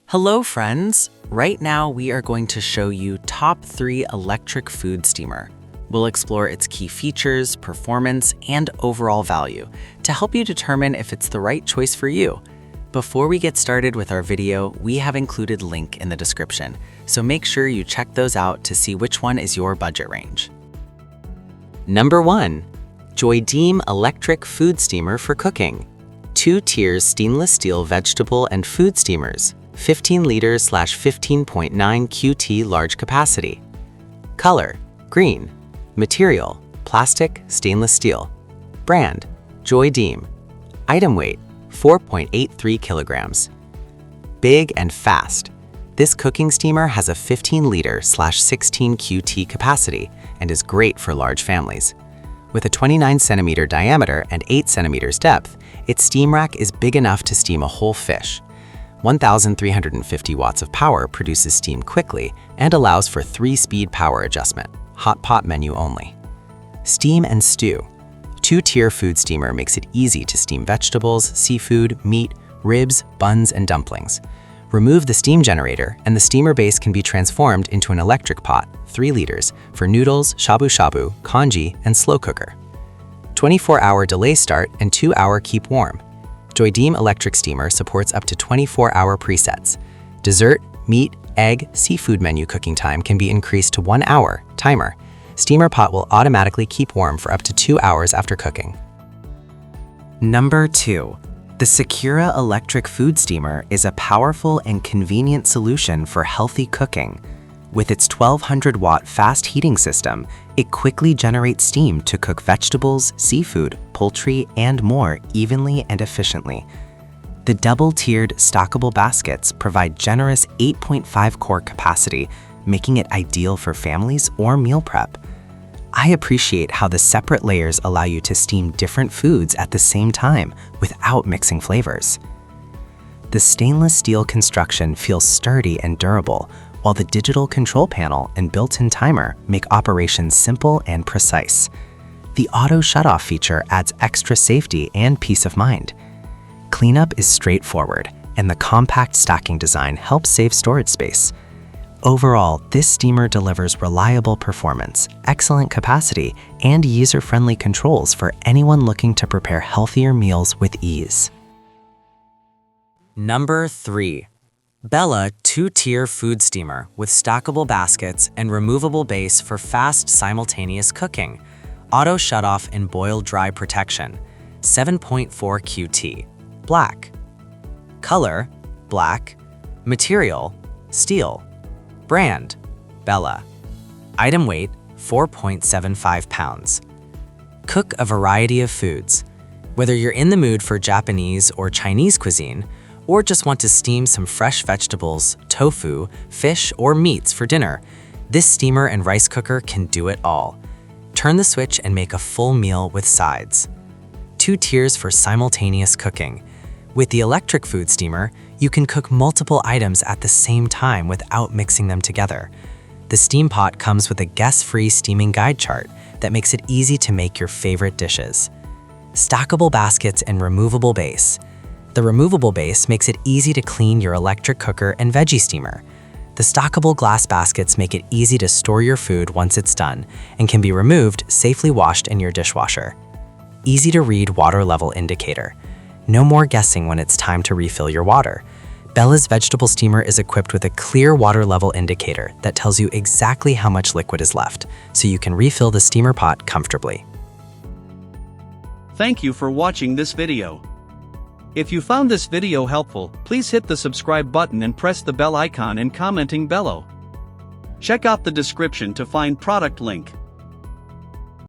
Hello friends! Right now we are going to show you top 3 electric food steamer. We'll explore its key features, performance, and overall value to help you determine if it's the right choice for you. Before we get started with our video, we have included a link in the description, so make sure you check those out to see which one is your budget range. Number 1. Joydeem Electric Food Steamer for Cooking. 2 tiers stainless steel vegetable and food steamers. 15 liters / 15.9 QT large capacity. Color: green. Material: plastic, stainless steel. Brand: Joydeem. Item weight: 4.83 kilograms. Big and fast. This cooking steamer has a 15 liter / 16 QT capacity and is great for large families. With a 29 centimeter diameter and 8 centimeters depth, its steam rack is big enough to steam a whole fish. 1,350 watts of power produces steam quickly and allows for 3-speed power adjustment, hot pot menu only. Steam and stew. 2-tier food steamer makes it easy to steam vegetables, seafood, meat, ribs, buns, and dumplings. Remove the steam generator and the steamer base can be transformed into an electric pot, 3 liters, for noodles, shabu-shabu, congee, and slow cooker. 24-hour delay start and 2-hour keep warm. Joydeem electric steamer supports up to 24-hour presets. Dessert, meat, egg, seafood menu cooking time can be increased to 1 hour, timer. Steamer pot will automatically keep warm for up to 2 hours after cooking. Number 2. The Secura electric food steamer is a powerful and convenient solution for healthy cooking. With its 1200-watt fast heating system, it quickly generates steam to cook vegetables, seafood, poultry, and more evenly and efficiently. The double-tiered stackable baskets provide generous 8.5 quart capacity, making it ideal for families or meal prep. I appreciate how the separate layers allow you to steam different foods at the same time without mixing flavors. The stainless steel construction feels sturdy and durable, while the digital control panel and built-in timer make operations simple and precise. The auto shutoff feature adds extra safety and peace of mind. Cleanup is straightforward, and the compact stacking design helps save storage space. Overall, this steamer delivers reliable performance, excellent capacity, and user-friendly controls for anyone looking to prepare healthier meals with ease. Number 3. Bella 2-tier food steamer with stackable baskets and removable base for fast simultaneous cooking. Auto shutoff and boil dry protection. 7.4 QT. Black. Color: black. Material: steel. Brand: Bella. Item weight: 4.75 pounds. Cook a variety of foods. Whether you're in the mood for Japanese or Chinese cuisine, or just want to steam some fresh vegetables, tofu, fish, or meats for dinner, this steamer and rice cooker can do it all. Turn the switch and make a full meal with sides. 2 tiers for simultaneous cooking. With the electric food steamer, you can cook multiple items at the same time without mixing them together. The steam pot comes with a guess-free steaming guide chart that makes it easy to make your favorite dishes. Stackable baskets and removable base. The removable base makes it easy to clean your electric cooker and veggie steamer. The stackable glass baskets make it easy to store your food once it's done and can be removed, safely washed in your dishwasher. Easy to read water level indicator. No more guessing when it's time to refill your water. Bella's vegetable steamer is equipped with a clear water level indicator that tells you exactly how much liquid is left, so you can refill the steamer pot comfortably. Thank you for watching this video. If you found this video helpful, please hit the subscribe button and press the bell icon and commenting below. Check out the description to find product link.